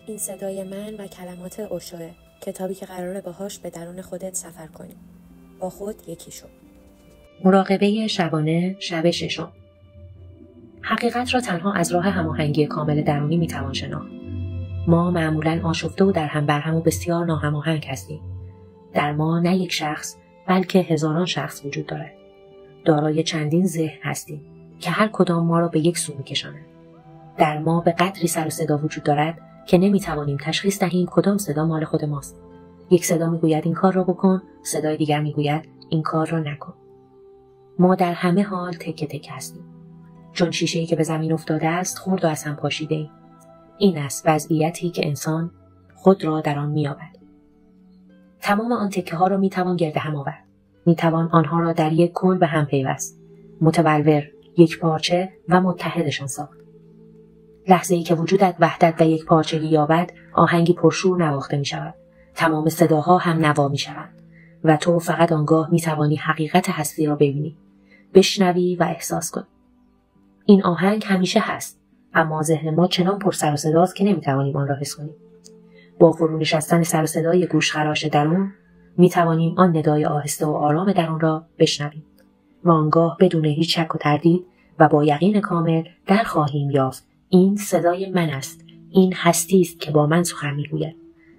این صدای من و کلمات اوشوه، کتابی که قراره باهاش به درون خودت سفر کنی. با خود یکی شو. مراقبه شبانه، شب ششم. حقیقت را تنها از راه هماهنگی کامل درونی میتوان شناخت. ما معمولاً آشفته و درهم برهم و بسیار ناهماهنگ هستیم. در ما نه یک شخص بلکه هزاران شخص وجود دارد. دارای چندین ذهن هستیم که هر کدام ما را به یک سو می‌کشانند. در ما به قدری سر و صدا وجود دارد که نمی‌توانیم تشخیص دهیم کدام صدا مال خود ماست. یک صدا میگوید این کار را بکن، صدای دیگر میگوید این کار را نکن. ما در همه حال تکه تکه هستیم. چون شیشه‌ای که به زمین افتاده است خرد و از هم پاشیده ایم. این است وضعیتی که انسان خود را در آن می‌یابد. تمام آن تکه ها را می‌توان گرد هم آورد. می‌توان آنها را در یک کل به هم پیوست، متبلور، یک پارچه و متحدشان ساخت. لحظه‌ای که وجودت وحدت و یک پارچگی یابد، آهنگی پرشور نواخته می‌شود. تمام صداها هم نوا می‌شوند و تو فقط آنگاه می‌توانی حقیقت هستی را ببینی، بشنوی و احساس کنی. این آهنگ همیشه هست، اما ذهن ما چنان پر سر و صداست که نمی‌توانیم آن را حس کنیم. با فرو نشستن سر و صدای گوشخراش درون می‌توانیم آن ندای آهسته و آرام درون را بشنویم و آنگاه بدون هیچ شک و تردید و با یقین کامل در خواهیم یافت این صدای من است، این هستی است که با من سخن می‌گوید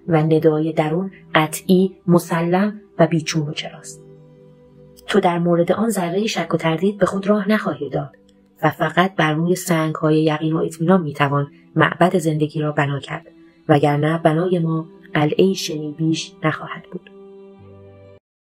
و ندای درون قطعی، مسلم و بیچون و چراست. تو در مورد آن ذره شک و تردید به خود راه نخواهی داد و فقط بر روی سنگ‌های یقین و اطمینان می‌توان معبد زندگی را بنا کرد، وگرنه بنای ما قلعه‌ای شنی بیش نخواهد بود.